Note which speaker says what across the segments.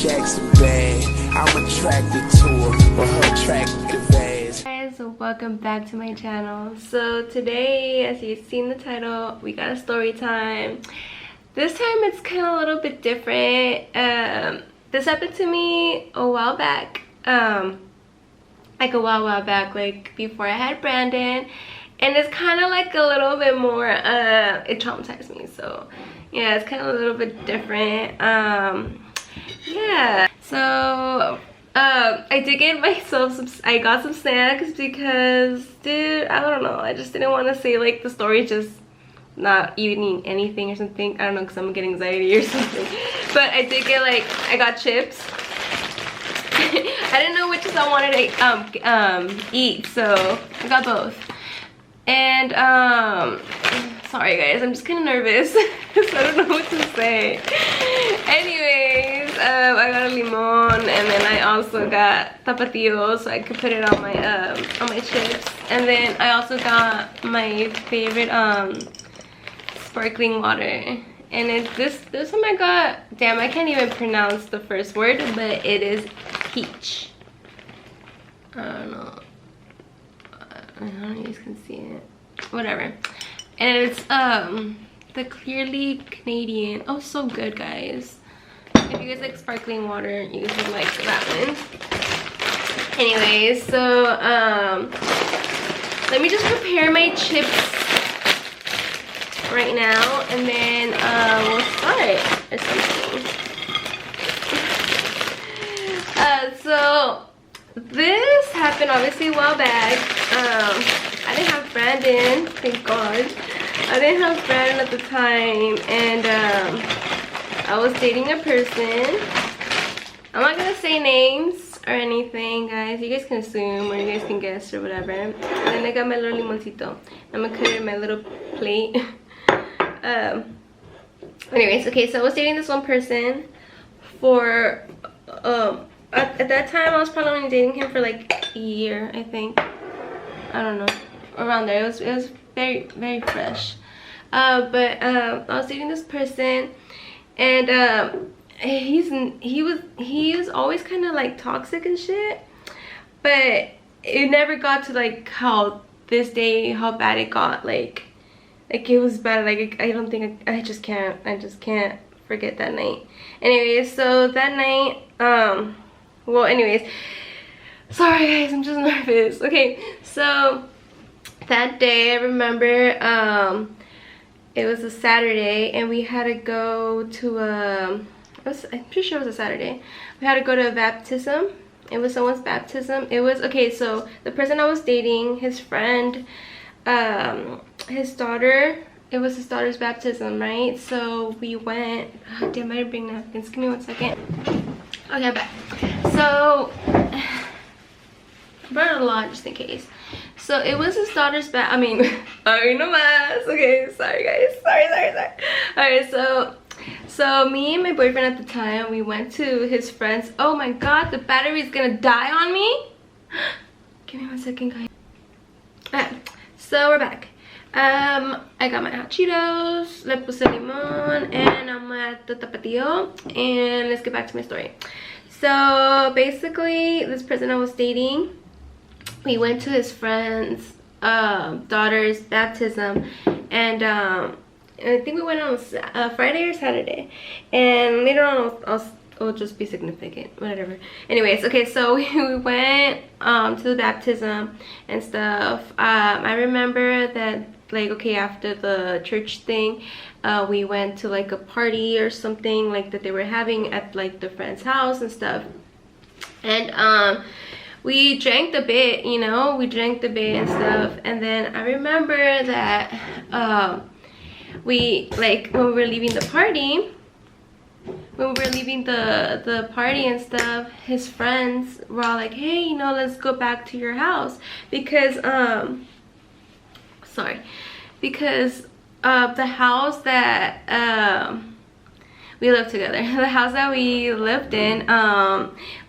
Speaker 1: Jackson bag. I'm attracted to her, but her attractive ass.
Speaker 2: Guys, welcome back to my channel. So today, as you've seen the title, we got a story time. This time it's kind of a little bit different. This happened to me a while back. Like a while back, like before I had Brandon. And it's kind of like a little bit more, it traumatized me. So yeah, it's kind of a little bit different. Yeah, so I did get myself I got some snacks because, dude, I don't know, I just didn't want to say like the story just not eating anything or something. I don't know, because I'm getting anxiety or something. But I did get, like, I got chips. I didn't know which I wanted to eat, so I got both. And sorry guys, I'm just kind of nervous. So I don't know what to say. Anyways, I got a limon, and then I also got tapatio, so I could put it on my chips. And then I also got my favorite sparkling water. And it's this one I got, damn, I can't even pronounce the first word, but it is peach. I don't know. I don't know if you guys can see it. Whatever. And it's the Clearly Canadian. Oh, so good, guys. If you guys like sparkling water, you guys would like that one. Anyways, so let me just prepare my chips right now, and then we'll start or something. So this happened obviously a while back. I didn't have Brandon, thank God. I didn't have Brandon at the time, and I was dating a person. I'm not gonna say names or anything, guys. You guys can assume, or you guys can guess, or whatever. And then I got my little limoncito. I'm gonna cut it in my little plate. Anyways, okay, so I was dating this one person for at that time I was probably only dating him for like a year, I think. I don't know, around there. It was very fresh. But I was dating this person, and he was always kind of like toxic and shit, but it never got to like how this day, how bad it got. Like it was bad. Like I don't think I just can't forget that night. Anyways, so that night, well, anyways, sorry guys, I'm just nervous. Okay, so that day I remember it was a Saturday, and we had to go to I'm pretty sure it was a Saturday. We had to go to a baptism. It was someone's baptism. It was, okay, so the person I was dating, his friend, his daughter, it was his daughter's baptism, right? So we went, oh, damn, I didn't bring napkins. Give me 1 second. Okay, I'm back. So I brought a lot just in case. So it was his daughter's sorry, no mas. Okay, sorry guys, sorry. Alright, so me and my boyfriend at the time, we went to his friend's. Oh my god, the battery's gonna die on me. Give me 1 second, guys. Alright, so we're back. I got my hot Cheetos, le puse limon, and I'm at the tapatio, and let's get back to my story. So basically, this person I was dating, we went to his friend's daughter's baptism, and I think we went on Friday or Saturday, and later on I'll just be significant, whatever. Anyways, okay, so we went to the baptism and stuff. I remember that, like, okay, after the church thing, we went to like a party or something like that they were having at like the friend's house and stuff, and we drank a bit, you know, and stuff. And then I remember that we, like, when we were leaving the party, and stuff, his friends were all like, hey, you know, let's go back to your house, because the house that we lived together, the house that we lived in,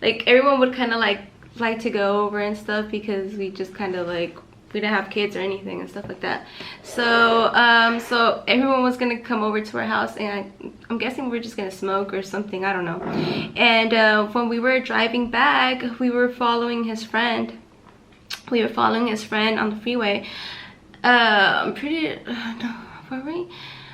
Speaker 2: like everyone would kind of like to go over and stuff, because we just kind of like we didn't have kids or anything and stuff like that. So so everyone was gonna come over to our house, and I'm guessing we were just gonna smoke or something, I don't know. And when we were driving back, we were following his friend. We were following his friend on the freeway. I'm pretty no, were we?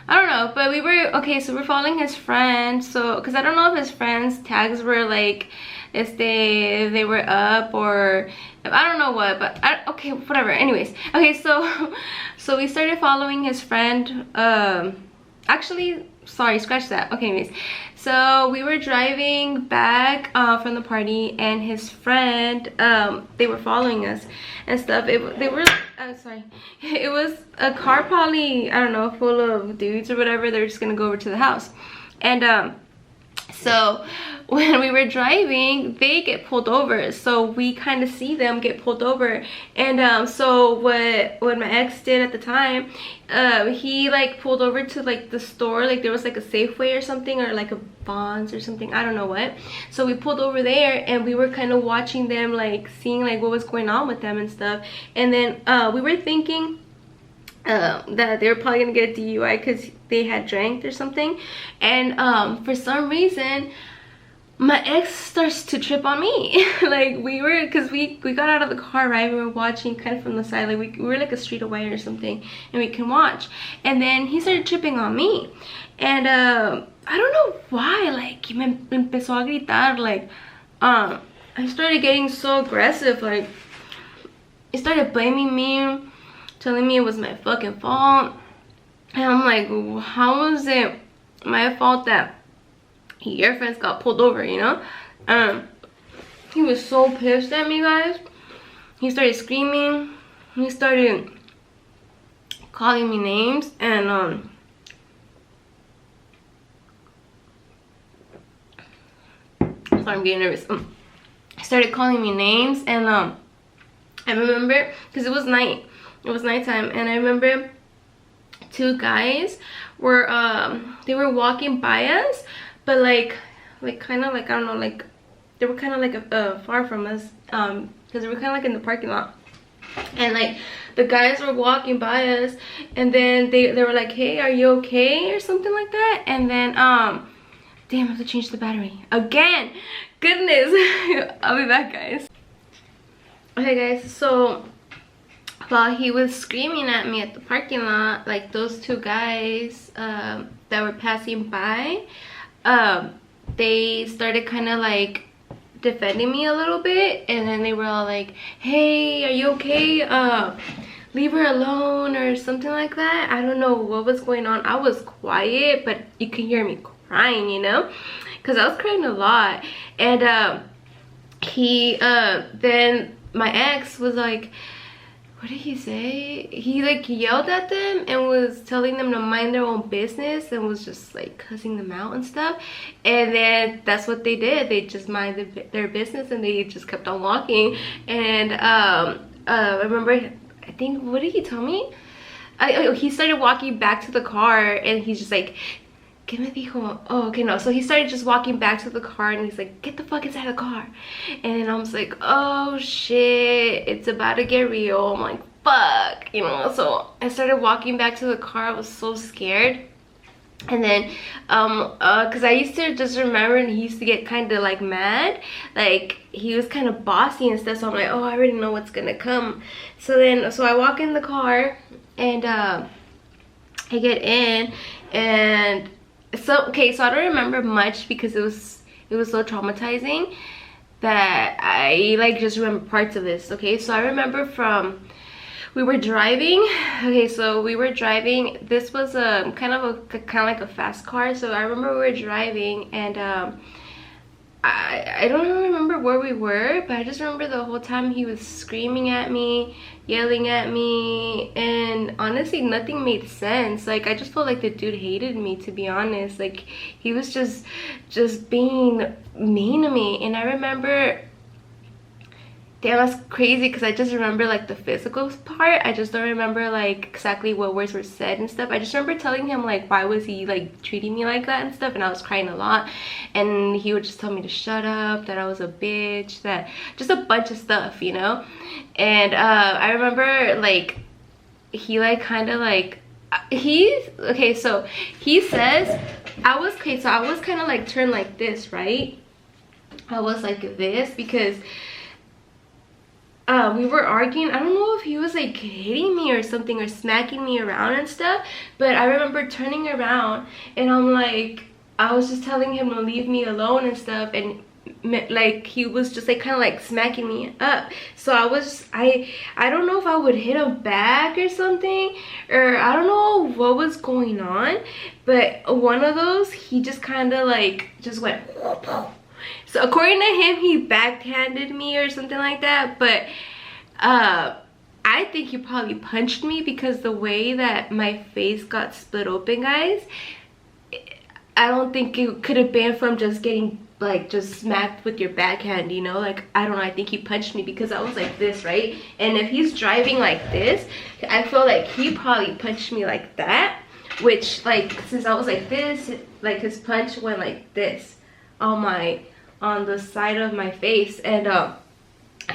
Speaker 2: I don't know, but we were okay. So we're following his friend. So because I don't know if his friend's tags were like, if they were up, or I don't know what, but okay, whatever. Anyways, okay, so we started following his friend. Actually, sorry, scratch that. Okay, anyways, so we were driving back from the party, and his friend, they were following us and stuff. They were sorry, it was a car, probably, I don't know, full of dudes or whatever. They're just gonna go over to the house. And so when we were driving, they get pulled over, so we kind of see them get pulled over. And so what my ex did at the time, he like pulled over to like the store, like there was like a Safeway or something, or like a Bonds or something, I don't know what. So we pulled over there, and we were kind of watching them, like seeing like what was going on with them and stuff. And then we were thinking that they were probably gonna get a DUI because they had drank or something. And for some reason my ex starts to trip on me. Like because we got out of the car, right? We were watching kind of from the side, like we were like a street away or something, and we can watch. And then he started tripping on me, and I don't know why, like me empezó a gritar, like I started getting so aggressive, like he started blaming me, telling me it was my fucking fault. And I'm like, how is it my fault that your friends got pulled over, you know? He was so pissed at me, guys. He started screaming. He started calling me names, and sorry, I'm getting nervous. He started calling me names, and I remember, because it was night, it was nighttime, and I remember two guys were they were walking by us, but like kind of like, I don't know, like they were kind of like far from us, because we were kind of like in the parking lot. And like the guys were walking by us, and then they were like, hey, are you okay, or something like that. And then damn, I have to change the battery again, goodness. I'll be back, guys. Okay guys, so while he was screaming at me at the parking lot, like those two guys that were passing by, they started kind of like defending me a little bit. And then they were all like, hey, are you okay, leave her alone, or something like that. I don't know what was going on. I was quiet, but you can hear me crying, you know, because I was crying a lot. And he then my ex was like, what did he say? He like yelled at them and was telling them to mind their own business, and was just like cussing them out and stuff. And then that's what they did. They just minded their business, and they just kept on walking. And I remember, I think, what did he tell me? He started walking back to the car, and he's just like, ¿Qué me dijo? Oh, okay, no. So he started just walking back to the car, and he's like, get the fuck inside the car. And then I was like, oh shit, it's about to get real. I'm like, fuck, you know. So I started walking back to the car. I was so scared. And then because I used to just remember, and he used to get kind of like mad, like he was kind of bossy and stuff. So I'm like, oh, I already know what's gonna come. So I walk in the car, and I get in, and so okay, so I don't remember much because it was so traumatizing that I like just remember parts of this. Okay, so I remember from, we were driving. Okay, so we were driving. This was a kind of like a fast car. So I remember we were driving, and I don't remember where we were, but I just remember the whole time he was screaming at me, yelling at me, and honestly nothing made sense. Like I just felt like the dude hated me, to be honest. Like he was just being mean to me. And I remember damn, that's crazy, because I just remember like the physical part. I just don't remember like exactly what words were said and stuff. I just remember telling him like why was he like treating me like that and stuff, and I was crying a lot, and he would just tell me to shut up, that I was a bitch, that just a bunch of stuff, you know. And I remember like he like kind of like okay, so he says I was kind of like turned like this, right? I was like this because we were arguing. I don't know if he was like hitting me or something or smacking me around and stuff, but I remember turning around and I'm like, I was just telling him to leave me alone and stuff, and like he was just like kind of like smacking me up. So I don't know if I would hit him back or something, or I don't know what was going on, but one of those, he just kind of like just went. So according to him, he backhanded me or something like that, but I think he probably punched me, because the way that my face got split open, guys, I don't think it could have been from just getting like just smacked with your backhand, you know. Like, I don't know, I think he punched me because I was like this, right? And if he's driving like this, I feel like he probably punched me like that, which like since I was like this, like his punch went like this on the side of my face, and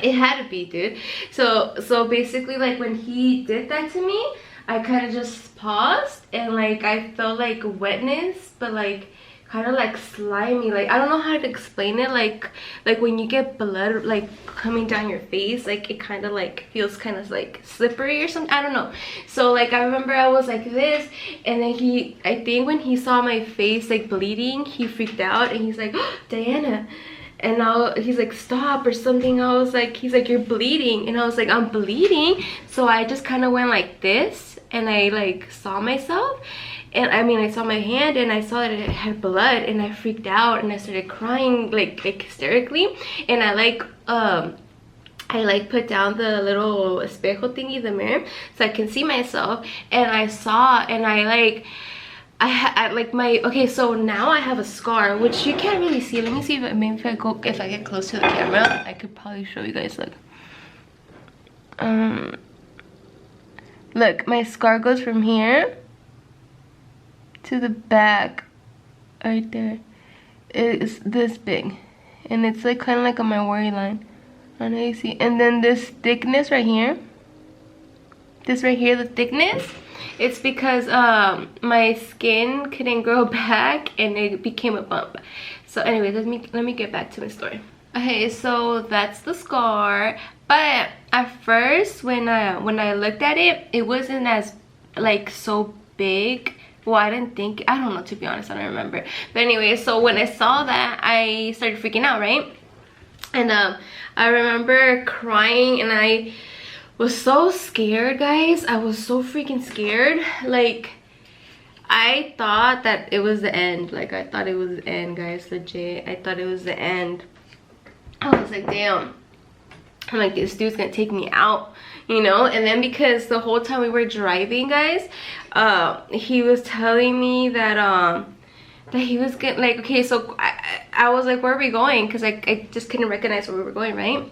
Speaker 2: it had to be, dude. So basically, like when he did that to me, I kind of just paused, and like I felt like wetness, but like kind of like slimy, like I don't know how to explain it, like when you get blood like coming down your face, like it kind of like feels kind of like slippery or something, I don't know. So like I remember I was like this, and then I think when he saw my face like bleeding, he freaked out, and he's like, oh, Diana. And now he's like, stop or something. I was like, he's like, you're bleeding. And I was like, I'm bleeding. So I just kind of went like this, and I like saw myself, and I mean I saw my hand, and I saw that it had blood, and I freaked out, and I started crying like hysterically. And I like put down the little espejo thingy, the mirror, so I can see myself. And I saw, and I like I like my, okay, so now I have a scar, which you can't really see. Let me see if maybe if I get close to the camera, I could probably show you guys. Look, my scar goes from here to the back right there. It's this big, and it's like kind of like on my worry line. I know you see. And then this thickness right here, this right here, the thickness, it's because my skin couldn't grow back, and it became a bump. So anyway, let me get back to my story. Okay, so that's the scar. But at first, when I looked at it, it wasn't as like so big. Well, I don't know, to be honest, I don't remember. But anyway, so when I saw that, I started freaking out, right? And I remember crying, and I was so scared, guys. I was so freaking scared. Like, I thought that it was the end. Like, I thought it was the end, guys. Legit, I thought it was the end. I was like, damn, I'm like, this dude's gonna take me out, you know. And then because the whole time we were driving, guys, he was telling me that that he was getting like, okay, so I was like, where are we going? Because I just couldn't recognize where we were going, right?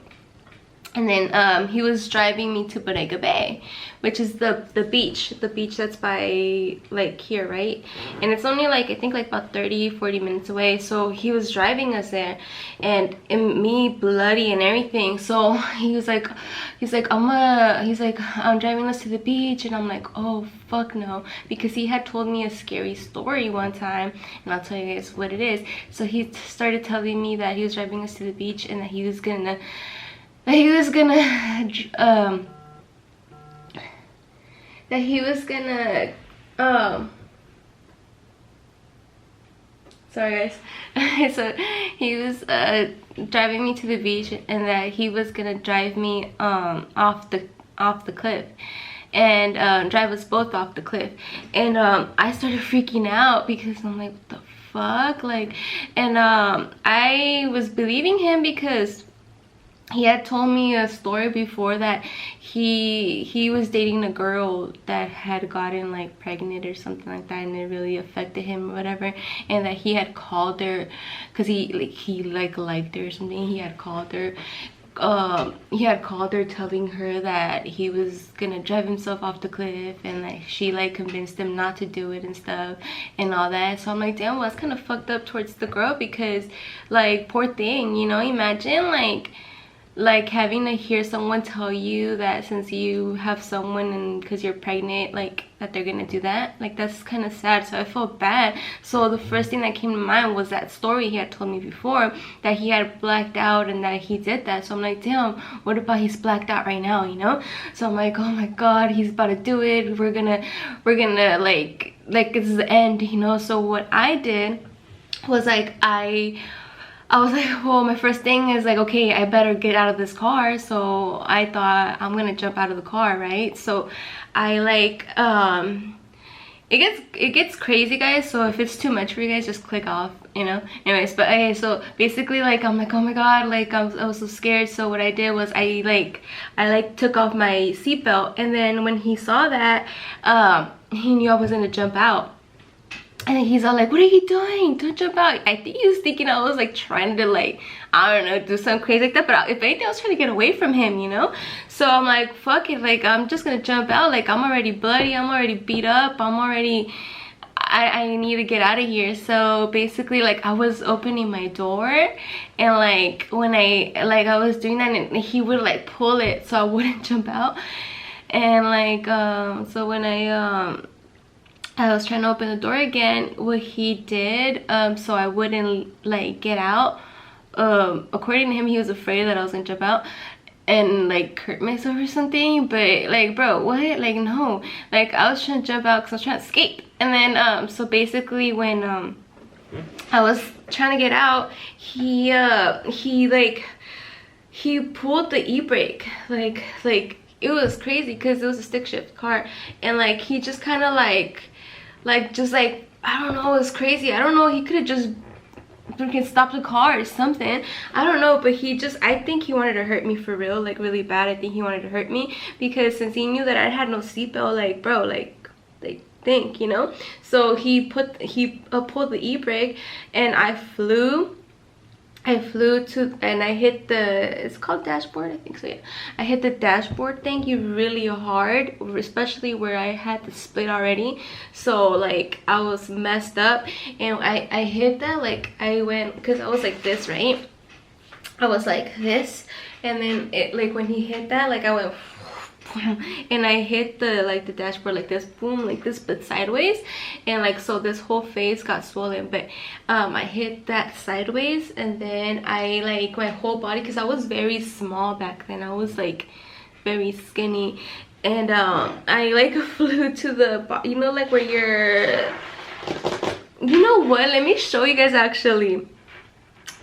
Speaker 2: And then he was driving me to Bodega Bay, which is the beach that's by like here, right? And it's only like, I think like about 30-40 minutes away. So he was driving us there, and me bloody and everything. So he's like I'm driving us to the beach, and I'm like, oh fuck no, because he had told me a scary story one time, and I'll tell you guys what it is. So he started telling me that he was driving us to the beach, and that he was gonna sorry guys. So he was driving me to the beach, and that he was gonna drive me off the cliff, and drive us both off the cliff. And I started freaking out, because I'm like, what the fuck, like. And I was believing him, because he had told me a story before that he was dating a girl that had gotten like pregnant or something like that, and it really affected him or whatever, and that he had called her because he liked her or something. He had called her he had called her telling her that he was gonna drive himself off the cliff, and like she like convinced him not to do it and stuff and all that. So I'm like, damn, well, that's kind of fucked up towards the girl, because like, poor thing, you know. Imagine like having to hear someone tell you that since you have someone and because you're pregnant, like that they're gonna do that. Like, that's kind of sad. So I felt bad. So the first thing that came to mind was that story he had told me before, that he had blacked out and that he did that. So I'm like, damn, what about he's blacked out right now, you know? So I'm like, oh my god, he's about to do it. We're gonna like this is the end, you know? So what I did was like, I was like, well, my first thing is like, okay, I better get out of this car. So I thought, I'm gonna jump out of the car, right? So I like, it gets crazy, guys. So if it's too much for you guys, just click off, you know. Anyways, but okay, so basically, like, I'm like, oh my god, like I was so scared. So what I did was I took off my seatbelt, and then when he saw that, he knew I was gonna jump out. And then he's all like, what are you doing? Don't jump out. I think he was thinking I was like trying to, like, I don't know, do something crazy like that. But if anything, I was trying to get away from him, you know? So I'm like, fuck it. Like, I'm just gonna jump out. Like, I'm already bloody. I'm already beat up. I need to get out of here. So basically, like, I was opening my door. And like, when I was doing that, and he would like pull it so I wouldn't jump out. And like, so when I was trying to open the door again, what he did, so I wouldn't like get out, according to him, he was afraid that I was gonna jump out and like hurt myself or something. But like, bro, what? Like, no, like I was trying to jump out because I was trying to escape. And then so basically when I was trying to get out, he pulled the e-brake, like it was crazy because it was a stick shift car. And like he just kind of like just like, I don't know, it was crazy. I don't know, he could have just freaking stopped the car or something. I don't know, but he just, I think he wanted to hurt me for real, like really bad. I think he wanted to hurt me because since he knew that I had no seatbelt, like, bro, like think, you know. So he pulled the e-brake, and I flew to, and I hit the, it's called dashboard, I think so, yeah. I hit the dashboard thing really hard, especially where I had the split already. So like I was messed up, and I hit that, like I went, because I was like this, right? I was like this, and then it, like when he hit that, like I went and I hit the dashboard like this, boom, like this, but sideways. And like, so this whole face got swollen. But I hit that sideways, and then I like my whole body, because I was very small back then, I was like very skinny, and I like flew to the, you know, like where you're, you know what, let me show you guys. Actually,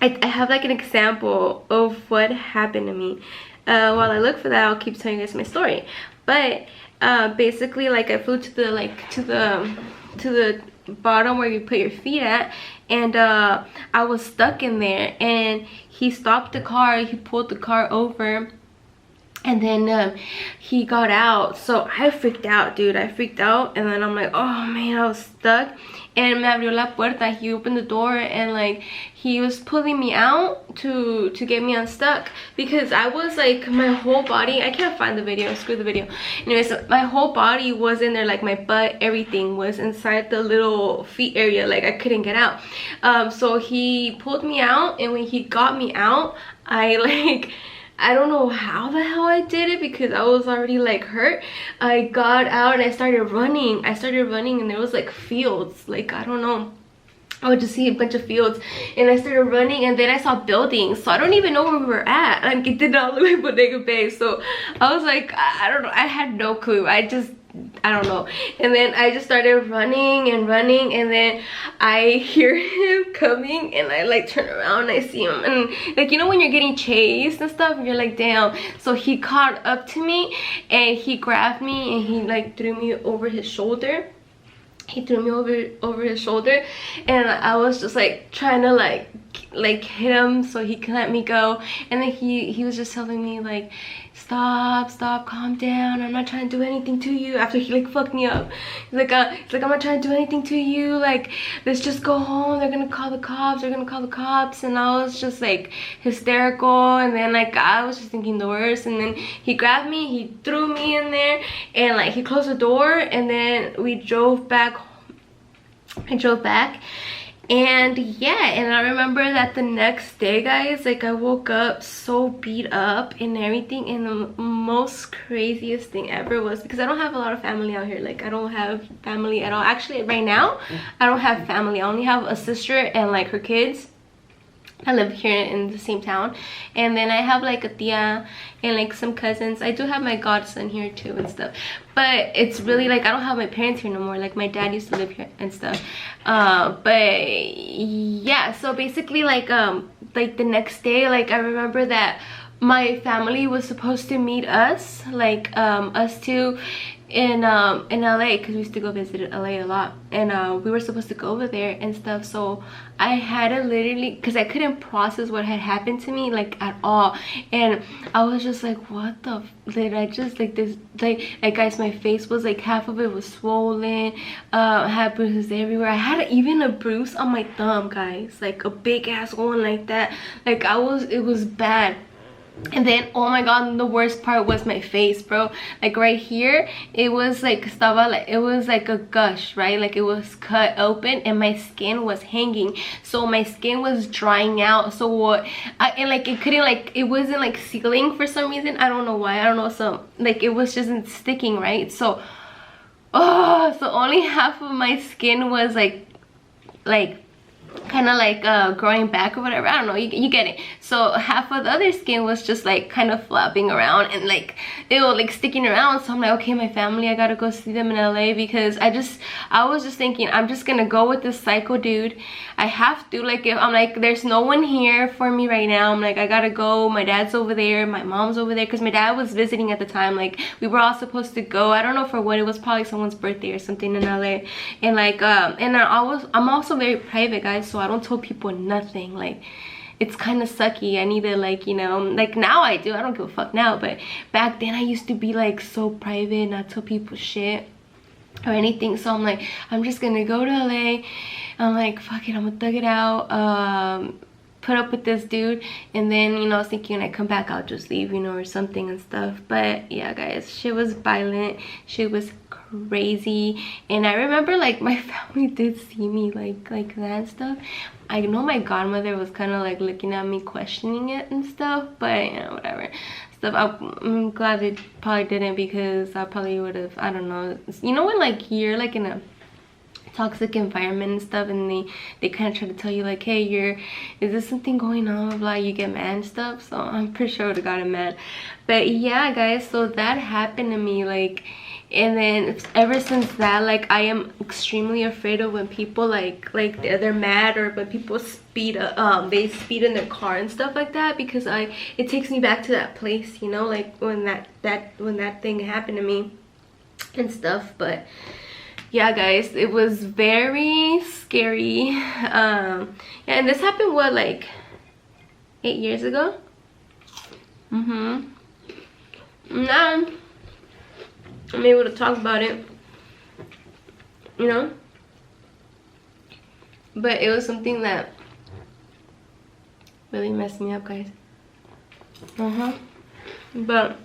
Speaker 2: I have like an example of what happened to me. While I look for that, I'll keep telling you guys my story. But basically, like I flew to the bottom where you put your feet at, and I was stuck in there. And he stopped the car. He pulled the car over, and then he got out. So I freaked out, dude. I freaked out, and then I'm like, oh man, I was stuck. And me abrió la puerta. He opened the door, and like he was pulling me out to get me unstuck, because I was like, my whole body, I can't find the video, screw the video. Anyways, my whole body was in there, like my butt, everything was inside the little feet area, like I couldn't get out. So he pulled me out, and when he got me out, I don't know how the hell I did it, because I was already like hurt. I got out and I started running. And there was like fields, like I don't know, I would just see a bunch of fields, and I started running, and then I saw buildings. So I don't even know where we were at. Like it did not look like Bodega Bay. So I was like, I don't know, I had no clue. I don't know. And then I just started running, and then I hear him coming, and I like turn around and I see him, and like, you know when you're getting chased and stuff, and you're like, damn. So he caught up to me, and he grabbed me, and he like threw me over his shoulder. He threw me over his shoulder, and I was just like trying to like like hit him so he can let me go. And then he was just telling me like, stop, calm down, I'm not trying to do anything to you. After he like fucked me up, he's like I'm not trying to do anything to you, like let's just go home, they're gonna call the cops. And I was just like hysterical, and then like I was just thinking the worst. And then he grabbed me, he threw me in there, and like he closed the door, and then we drove back. I drove back. And yeah, and I remember that the next day, guys, like I woke up so beat up and everything. And the most craziest thing ever was, because I don't have a lot of family out here, like I don't have family at all. Actually, right now I don't have family. I only have a sister and like her kids. I live here in the same town, and then I have like a tia and like some cousins. I do have my godson here too and stuff, but it's really like I don't have my parents here no more. Like my dad used to live here and stuff. But yeah, so basically like the next day, like I remember that my family was supposed to meet us, like us two in LA, because we used to go visit LA a lot, and we were supposed to go over there and stuff. So I had to literally, because I couldn't process what had happened to me like at all, and I was just like, what the did I just like this, like guys, my face was like half of it was swollen. I had bruises everywhere. I had even a bruise on my thumb, guys, like a big ass one like that. Like it was bad. And then, oh my god, the worst part was my face, bro. Like right here, it was like it was like a gush, right? Like it was cut open and my skin was hanging, so my skin was drying out. So what and like it couldn't, like it wasn't like sealing for some reason. I don't know why. I don't know, some like it was just sticking, right? So so only half of my skin was like kind of like growing back or whatever. I don't know, you get it. So half of the other skin was just like kind of flapping around and like it was like sticking around. So I'm like, okay, my family, I gotta go see them in LA, because I was just thinking, I'm just gonna go with this psycho dude. I have to, like, if I'm like, there's no one here for me right now, I'm like, I gotta go. My dad's over there, my mom's over there, because my dad was visiting at the time. Like we were all supposed to go, I don't know for what, it was probably someone's birthday or something in LA. And like and I'm also very private, guys, so I don't tell people nothing. Like it's kind of sucky. I need to, like, you know, like now I do, I don't give a fuck now, but back then I used to be like so private, not tell people shit or anything. So I'm like, I'm just gonna go to LA. I'm like, fuck it, I'm gonna thug it out, put up with this dude, and then, you know, I was thinking when I come back I'll just leave, you know, or something and stuff. But yeah, guys, shit was violent, shit was crazy. And I remember like my family did see me like that and stuff. I know my godmother was kind of like looking at me, questioning it and stuff, but you know, whatever stuff. I'm glad they probably didn't, because I probably would have, I don't know, you know, when like you're like in a toxic environment and stuff, and they kind of try to tell you like, hey, is there something going on, blah, you get mad and stuff. So I'm pretty sure I would have gotten mad. But yeah, guys, so that happened to me, like, and then ever since that, like, I am extremely afraid of when people like they're mad, or when people speed they speed in their car and stuff like that, because it takes me back to that place, you know, like when that thing happened to me and stuff. But yeah, guys, it was very scary. Yeah, and this happened, what, like 8 years ago? Now I'm able to talk about it, you know, but it was something that really messed me up, guys. But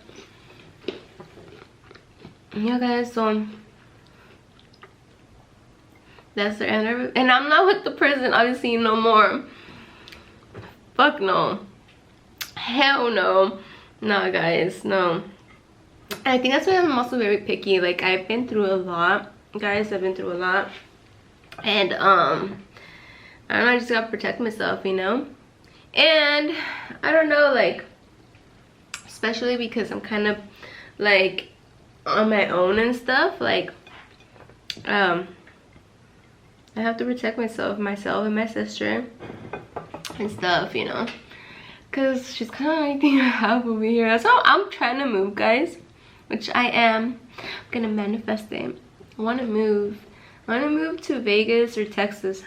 Speaker 2: yeah, guys, so that's the end of it. And I'm not with the person, obviously, no more. Fuck no. Hell no. No, guys, no. I think that's why I'm also very picky. Like, I've been through a lot, guys. I've been through a lot. And I don't know, I just gotta protect myself, you know. And I don't know, like, especially because I'm kind of like on my own and stuff, like I have to protect myself and my sister and stuff, you know, because she's kind of like the half over here. So I'm trying to move, guys, which I am. I'm gonna manifest it. I want to move to Vegas or Texas.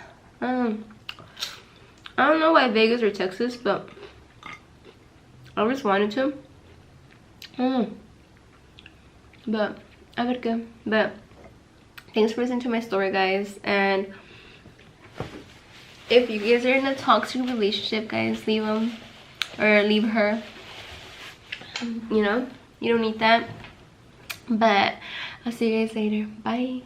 Speaker 2: I don't know why Vegas or Texas, but I always wanted to. I don't know. But a ver qué. But thanks for listening to my story, guys. And if you guys are in a toxic relationship, guys, leave him or leave her. You know, you don't need that. But I'll see you guys later. Bye.